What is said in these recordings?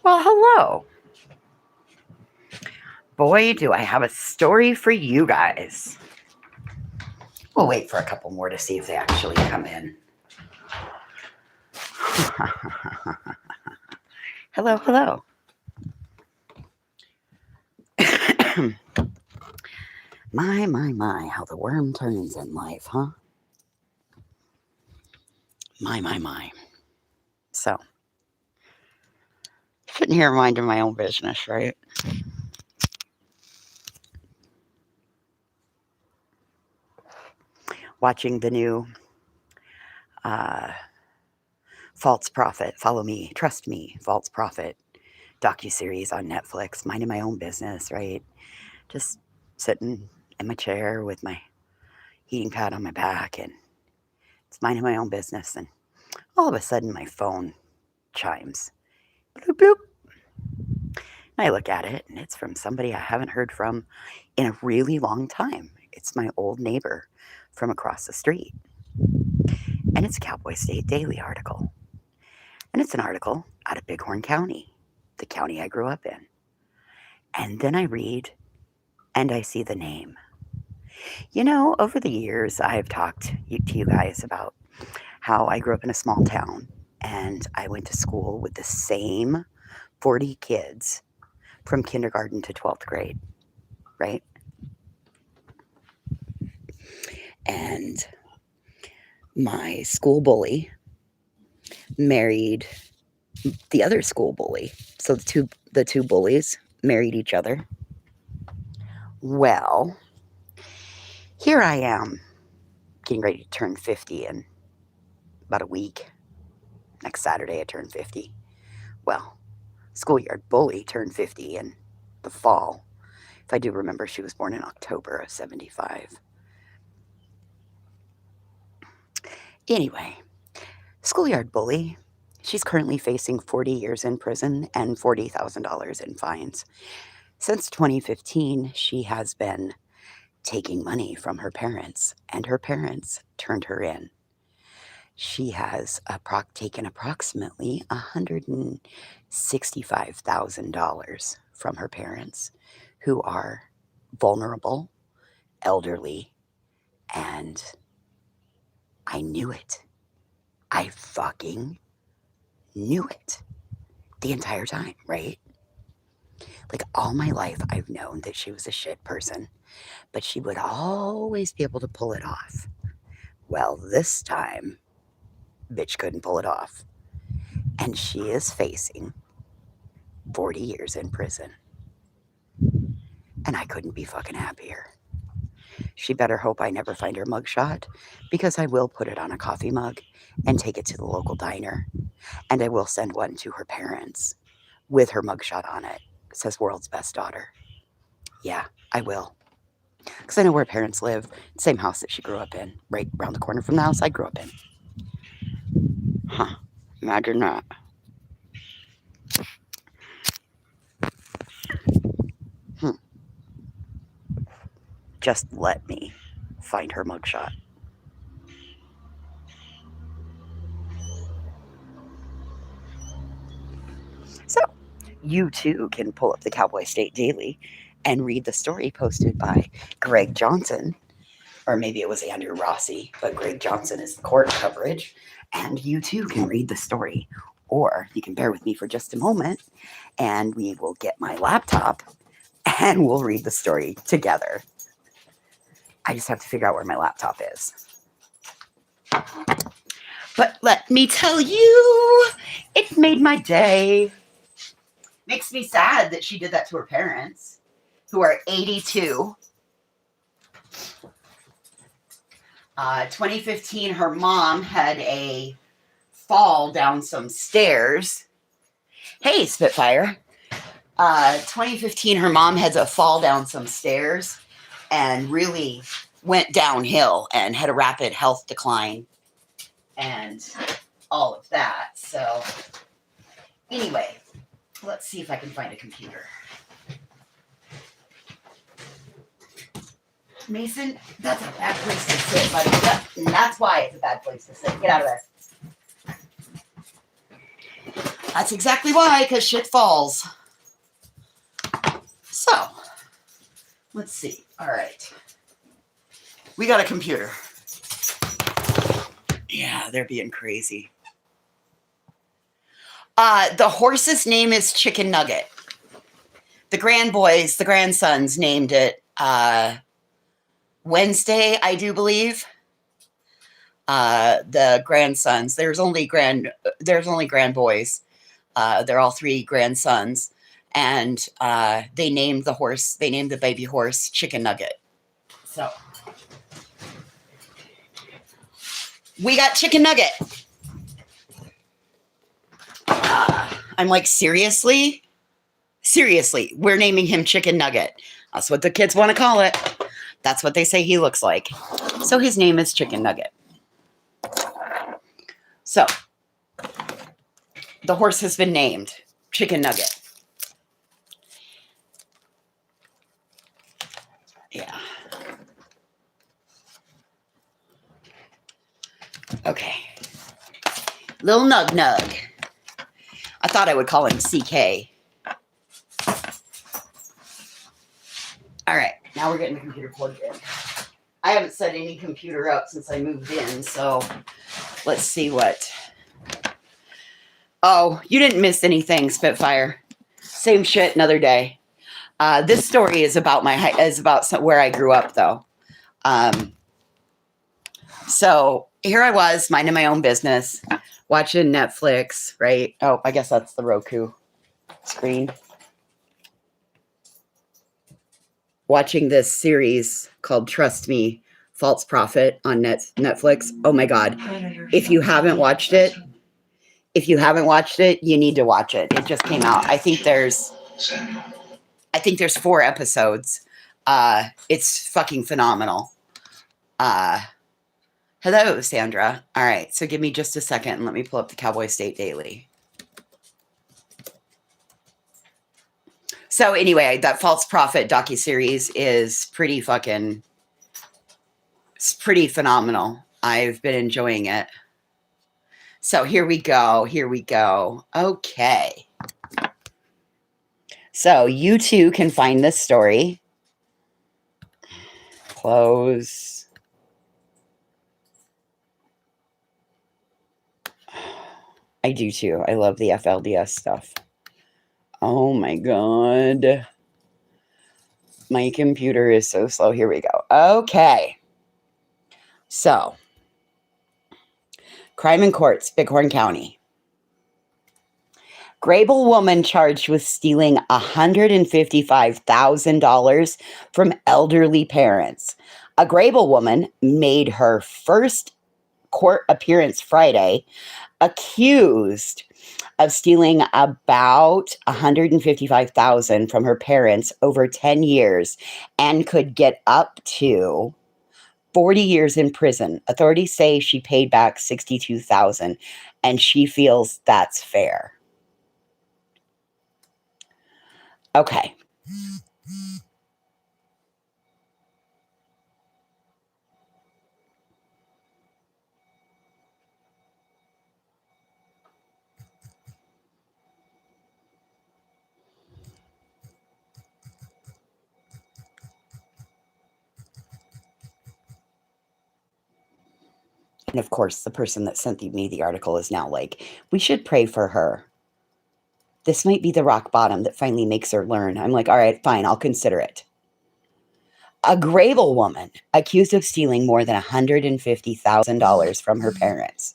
Well, hello. Boy, do I have a story for you guys. We'll wait for a couple more to see if they actually come in. Hello, hello. My, how the worm turns in life, huh? My. So, sitting here minding my own business, right? Watching the new uh, False Prophet, Follow Me, Trust Me, False Prophet docuseries on Netflix, minding my own business, right? Just sitting in my chair with my heating pad on my back and it's minding my own business. And all of a sudden, my phone chimes. Bloop, bloop. And I look at it and it's from somebody I haven't heard from in a really long time. It's my old neighbor from across the street. And it's a Cowboy State Daily article. And it's an article out of Bighorn County, the county I grew up in. And then I read and I see the name. You know, over the years, I've talked to you guys about how I grew up in a small town and I went to school with the same 40 kids from kindergarten to 12th grade, right? And my school bully married the other school bully. So the two bullies married each other. Well, here I am getting ready to turn 50 in about a week. Next Saturday I turn 50. Well, schoolyard bully turned 50 in the fall. If I do remember, she was born in October of 75. Anyway, schoolyard bully, she's currently facing 40 years in prison and $40,000 in fines. Since 2015, she has been taking money from her parents, and her parents turned her in. She has taken approximately $165,000 from her parents, who are vulnerable, elderly, and I knew it. I fucking knew it the entire time, right? Like all my life, I've known that she was a shit person, but she would always be able to pull it off. Well, this time, bitch couldn't pull it off. And she is facing 40 years in prison. And I couldn't be fucking happier. She better hope I never find her mugshot because I will put it on a coffee mug and take it to the local diner. And I will send one to her parents with her mugshot on it. It says world's best daughter. Yeah, I will. Because I know where her parents live. Same house that she grew up in, right around the corner from the house I grew up in. Huh. Imagine that. Hmm. Just let me find her mugshot. So, you too can pull up the Cowboy State Daily and read the story posted by Greg Johnson, or maybe it was Andrew Rossi, but Greg Johnson is the court coverage. And you too can read the story. Or you can bear with me for just a moment and we will get my laptop and we'll read the story together. I just have to figure out where my laptop is. But let me tell you, it made my day. Makes me sad that she did that to her parents, who are 82. 2015, her mom had a fall down some stairs. Hey, Spitfire. 2015, her mom had a fall down some stairs and really went downhill and had a rapid health decline and all of that. So, anyway, let's see if I can find a computer. Mason, that's a bad place to sit, buddy. That's why it's a bad place to sit. Get out of there. That's exactly why, because shit falls. So, let's see. All right. We got a computer. Yeah, they're being crazy. The horse's name is Chicken Nugget. The grandsons named it Wednesday, I do believe. The grandsons. There's only grand boys. They're all three grandsons, and they named the baby horse Chicken Nugget. So we got Chicken Nugget. I'm like, seriously, we're naming him Chicken Nugget. That's what the kids want to call it. That's what they say he looks like. So his name is Chicken Nugget. So the horse has been named Chicken Nugget. Yeah. Okay. Little Nug Nug. I thought I would call him CK. All right. Now we're getting the computer plugged in. I haven't set any computer up since I moved in, so let's see what. Oh, you didn't miss anything, Spitfire. Same shit, another day. This story is about where I grew up, though. So here I was, minding my own business, watching Netflix, right? Oh, I guess that's the Roku screen. Watching this series called Trust Me, False Prophet on Netflix. Oh my God. If you haven't watched it, you need to watch it. It just came out. I think there's 4 episodes. It's fucking phenomenal. Hello, Sandra. All right. So give me just a second and let me pull up the Cowboy State Daily. So anyway, that False Prophet docuseries is pretty phenomenal. I've been enjoying it. So here we go. Okay. So you too can find this story. Close. I do too. I love the FLDS stuff. Oh my God. My computer is so slow. Here we go. Okay. So, crime in courts, Bighorn County. Grable woman charged with stealing $155,000 from elderly parents. A Grable woman made her first court appearance Friday, accused of stealing about $155,000 from her parents over 10 years and could get up to 40 years in prison. Authorities say she paid back $62,000 and she feels that's fair. Okay. And of course, the person that sent me the article is now like, we should pray for her. This might be the rock bottom that finally makes her learn. I'm like, all right, fine, I'll consider it. A Grable woman accused of stealing more than $150,000 from her parents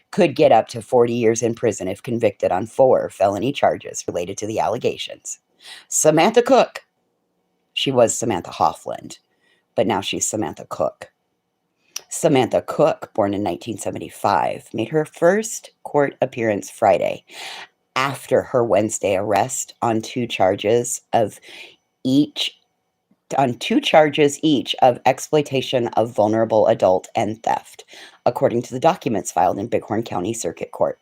could get up to 40 years in prison if convicted on 4 felony charges related to the allegations. Samantha Cook. She was Samantha Hoffland, but now she's Samantha Cook. Samantha Cook, born in 1975, made her first court appearance Friday after her Wednesday arrest on 2 charges each of exploitation of vulnerable adult and theft, according to the documents filed in Bighorn County Circuit Court.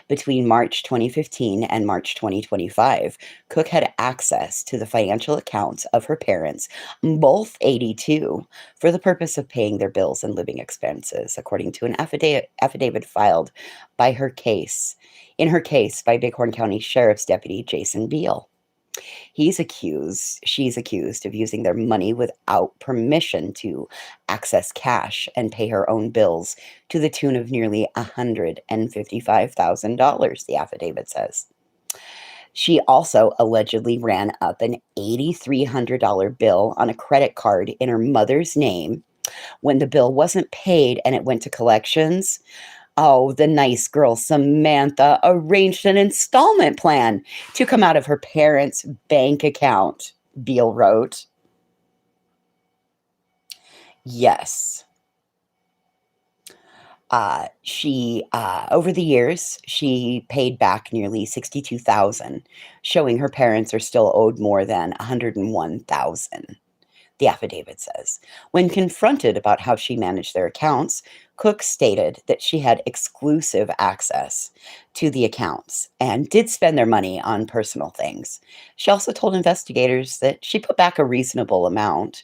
Between March 2015 and March 2025, Cook had access to the financial accounts of her parents, both 82, for the purpose of paying their bills and living expenses, according to an affidavit filed by her case. In her case by Bighorn County Sheriff's Deputy Jason Beal. She's accused of using their money without permission to access cash and pay her own bills to the tune of nearly $155,000, the affidavit says. She also allegedly ran up an $8,300 bill on a credit card in her mother's name when the bill wasn't paid and it went to collections. Oh, the nice girl Samantha arranged an installment plan to come out of her parents' bank account, Beal wrote. Yes. Over the years, she paid back nearly 62,000, showing her parents are still owed more than 101,000. The affidavit says. When confronted about how she managed their accounts, Cook stated that she had exclusive access to the accounts and did spend their money on personal things. She also told investigators that she put back a reasonable amount.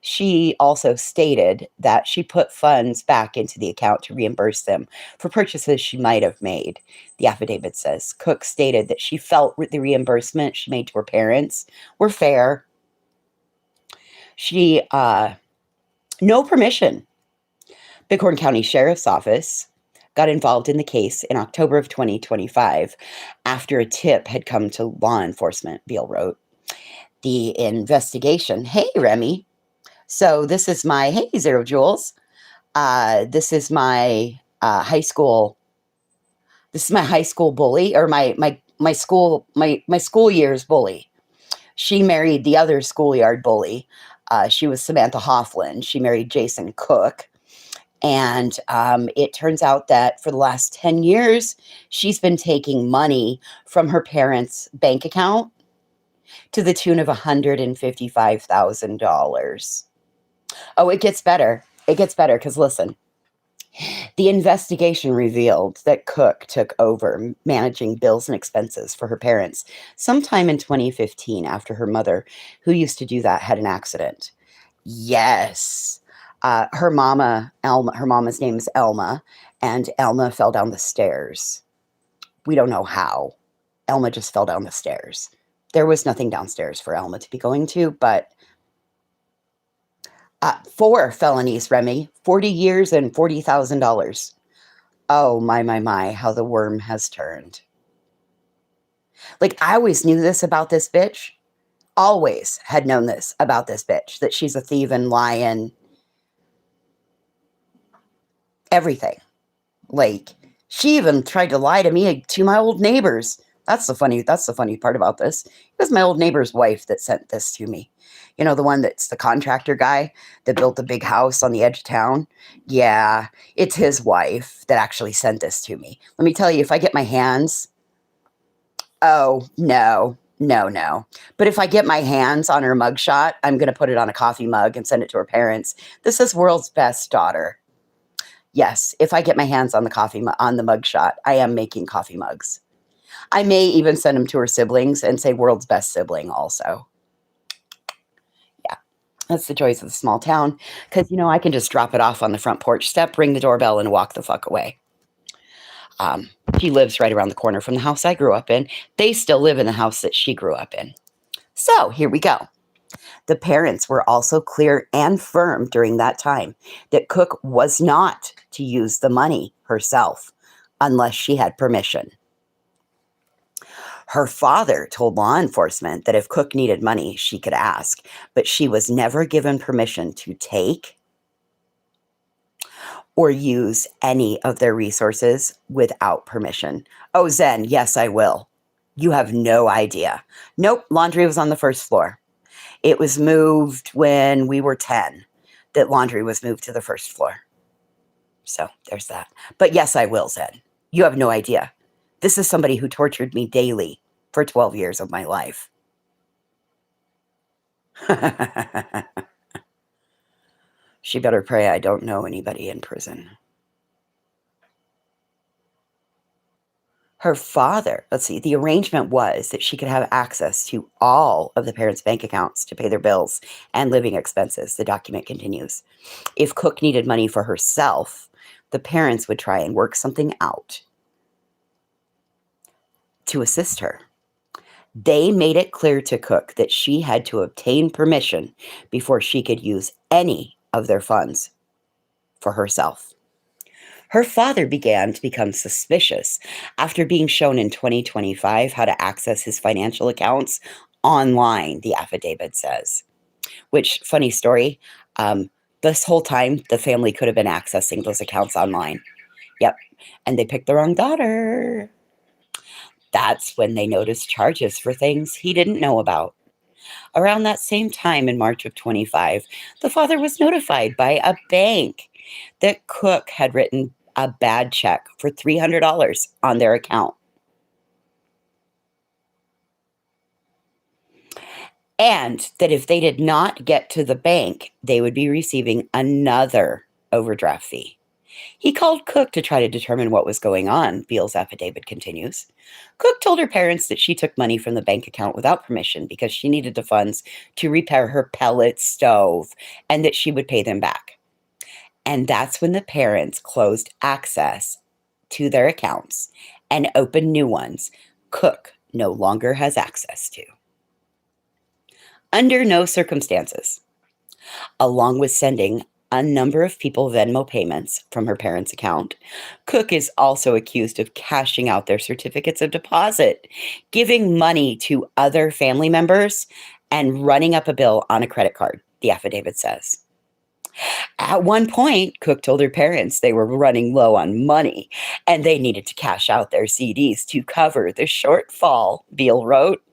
She also stated that she put funds back into the account to reimburse them for purchases she might have made. The affidavit says Cook stated that she felt the reimbursement she made to her parents were fair. She, no permission. Bighorn County Sheriff's Office got involved in the case in October of 2025 after a tip had come to law enforcement, Beal wrote. The investigation, hey, Remy. So this is my, hey, Zero Jules. This is my high school. This is my high school bully, or my school year's bully. She married the other schoolyard bully. She was Samantha Hoffland. She married Jason Cook. And it turns out that for the last 10 years, she's been taking money from her parents' bank account to the tune of $155,000. Oh, it gets better. It gets better because listen, the investigation revealed that Cook took over managing bills and expenses for her parents sometime in 2015 after her mother, who used to do that, had an accident. Yes. Her mama's name is Elma, and Elma fell down the stairs. We don't know how. Elma just fell down the stairs. There was nothing downstairs for Elma to be going to, but 4 felonies, Remy, 40 years and $40,000. Oh, my, how the worm has turned. Like, I always knew this about this bitch. Always had known this about this bitch, that she's a thieving, lying, everything. Like, she even tried to lie to me, to my old neighbors. That's the funny part about this. It was my old neighbor's wife that sent this to me. You know, the one that's the contractor guy that built the big house on the edge of town? Yeah, it's his wife that actually sent this to me. Let me tell you, if I get my hands... Oh, no. But if I get my hands on her mugshot, I'm going to put it on a coffee mug and send it to her parents. This is World's Best Daughter. Yes, if I get my hands on the mugshot, I am making coffee mugs. I may even send them to her siblings and say World's Best Sibling also. Yeah, that's the joys of the small town. Because, I can just drop it off on the front porch step, ring the doorbell, and walk the fuck away. She lives right around the corner from the house I grew up in. They still live in the house that she grew up in. So here we go. The parents were also clear and firm during that time that Cook was not to use the money herself unless she had permission. Her father told law enforcement that if Cook needed money, she could ask, but she was never given permission to take or use any of their resources without permission. Oh, Zen, yes, I will. You have no idea. Nope, laundry was on the first floor. It was moved when we were 10, that laundry was moved to the first floor. So there's that. But yes, I will, Zen. You have no idea. This is somebody who tortured me daily for 12 years of my life. She better pray I don't know anybody in prison. Her father, let's see, the arrangement was that she could have access to all of the parents' bank accounts to pay their bills and living expenses. The document continues. If Cook needed money for herself, the parents would try and work something out to assist her. They made it clear to Cook that she had to obtain permission before she could use any of their funds for herself. Her father began to become suspicious after being shown in 2025 how to access his financial accounts online, the affidavit says. Which, funny story, um, this whole time the family could have been accessing those accounts online. Yep. And they picked the wrong daughter. That's when they noticed charges for things he didn't know about. Around that same time in March of 25, the father was notified by a bank that Cook had written a bad check for $300 on their account. And that if they did not get to the bank, they would be receiving another overdraft fee. He called Cook to try to determine what was going on, Beal's affidavit continues. Cook told her parents that she took money from the bank account without permission because she needed the funds to repair her pellet stove and that she would pay them back. And that's when the parents closed access to their accounts and opened new ones Cook no longer has access to. Under no circumstances, along with sending a number of people Venmo payments from her parents' account, Cook is also accused of cashing out their certificates of deposit, giving money to other family members, and running up a bill on a credit card, the affidavit says. At one point, Cook told her parents they were running low on money and they needed to cash out their CDs to cover the shortfall, Beal wrote.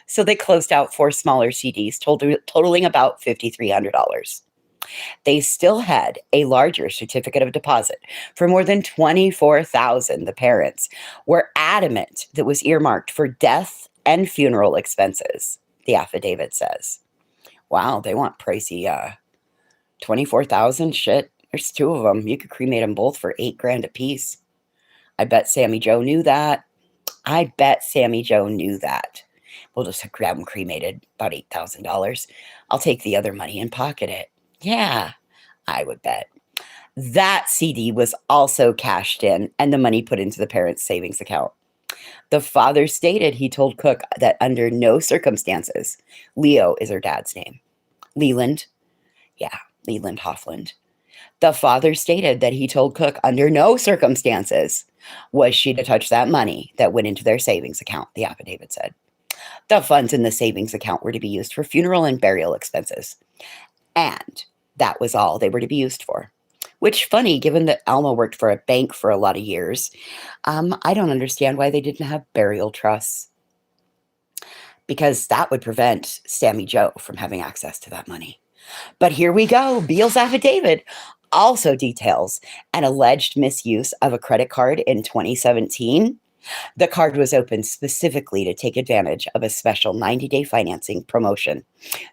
So they closed out 4 smaller CDs, totaling about $5,300. They still had a larger certificate of deposit for more than $24,000. The parents were adamant that was earmarked for death and funeral expenses, the affidavit says. Wow, they want pricey 24,000. Shit, there's 2 of them. You could cremate them both for $8,000 a piece. I bet Sammy Joe knew that. We'll just grab them cremated, about $8,000. I'll take the other money and pocket it. Yeah, I would bet. That CD was also cashed in and the money put into the parents' savings account. The father stated he told Cook that under no circumstances, Leo is her dad's name. Leland. Yeah, Leland Hoffland. The father stated that he told Cook under no circumstances was she to touch that money that went into their savings account, the affidavit said. The funds in the savings account were to be used for funeral and burial expenses. And that was all they were to be used for. Which, funny, given that Alma worked for a bank for a lot of years, I don't understand why they didn't have burial trusts. Because that would prevent Sammy Joe from having access to that money. But here we go. Beal's affidavit also details an alleged misuse of a credit card in 2017. The card was opened specifically to take advantage of a special 90-day financing promotion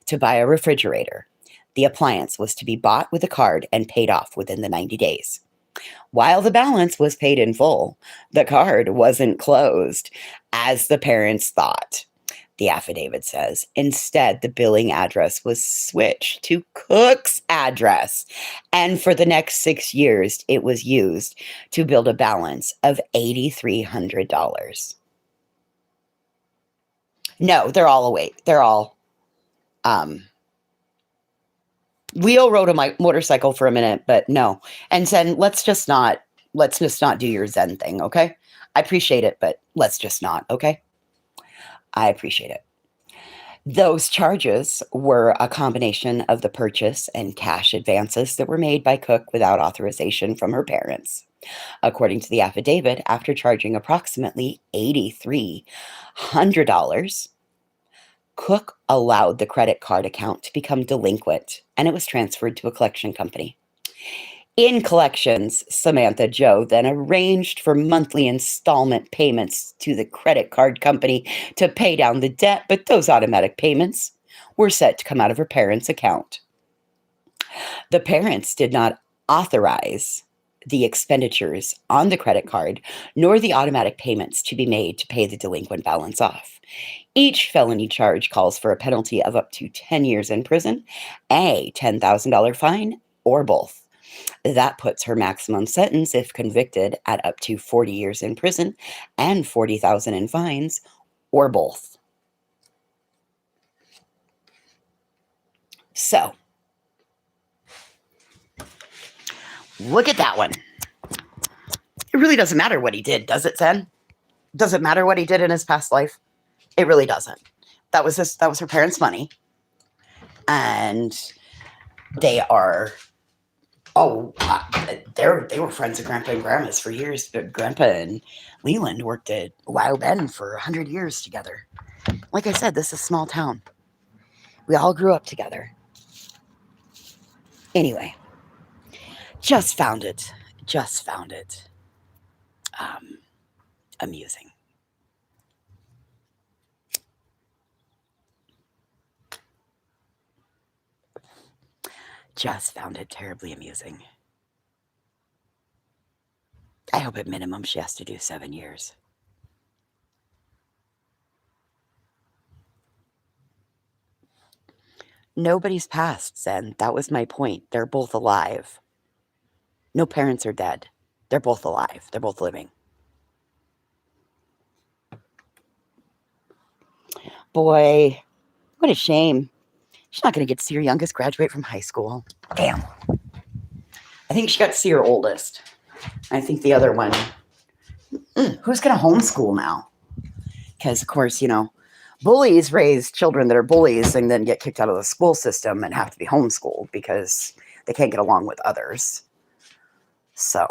to buy a refrigerator. The appliance was to be bought with a card and paid off within the 90 days. While the balance was paid in full, the card wasn't closed, as the parents thought. The affidavit says. Instead, the billing address was switched to Cook's address. And for the next 6 years, it was used to build a balance of $8,300. No, they're all awake. They're all, Leo rode a motorcycle for a minute, but no. And Zen, let's just not do your Zen thing, okay? I appreciate it, but let's just not, okay? I appreciate it. Those charges were a combination of the purchase and cash advances that were made by Cook without authorization from her parents. According to the affidavit, after charging approximately $8,300, Cook allowed the credit card account to become delinquent, and it was transferred to a collection company. In collections, Samantha Joe then arranged for monthly installment payments to the credit card company to pay down the debt, but those automatic payments were set to come out of her parents' account. The parents did not authorize the expenditures on the credit card, nor the automatic payments to be made to pay the delinquent balance off. Each felony charge calls for a penalty of up to 10 years in prison, a $10,000 fine, or both. That puts her maximum sentence, if convicted, at up to 40 years in prison and 40,000 in fines, or both. So, look at that one. It really doesn't matter what he did, does it, Zen? Does it matter what he did in his past life? It really doesn't. That was her parents' money. And they are they were friends of Grandpa and Grandma's for years. Grandpa and Leland worked at Wild Bend for 100 years together. Like I said, this is a small town. We all grew up together. Anyway, just found it amusing. Just found it terribly amusing. I hope at minimum she has to do 7 years. Nobody's passed, Zen. That was my point. They're both alive. No parents are dead. They're both alive. They're both living. Boy, what a shame. She's not going to get to see her youngest graduate from high school. Damn. I think she got to see her oldest. I think the other one, who's going to homeschool now? Because, of course, bullies raise children that are bullies and then get kicked out of the school system and have to be homeschooled because they can't get along with others. So,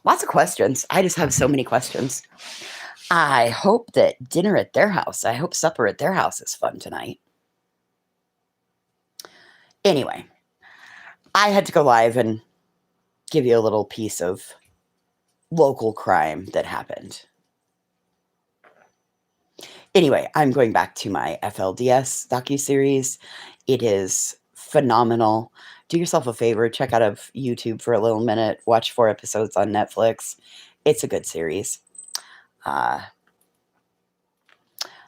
lots of questions. I just have so many questions. I hope that dinner at their house, I hope supper at their house is fun tonight. Anyway, I had to go live and give you a little piece of local crime that happened. Anyway, I'm going back to my FLDS docuseries. It is phenomenal. Do yourself a favor, check out of YouTube for a little minute, watch 4 episodes on Netflix. It's a good series.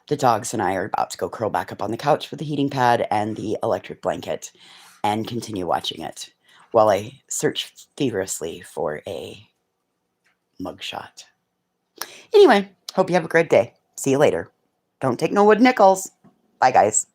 The dogs and I are about to go curl back up on the couch with the heating pad and the electric blanket and continue watching it while I search feverishly for a mugshot. Anyway, hope you have a great day. See you later. Don't take no wood nickels. Bye, guys.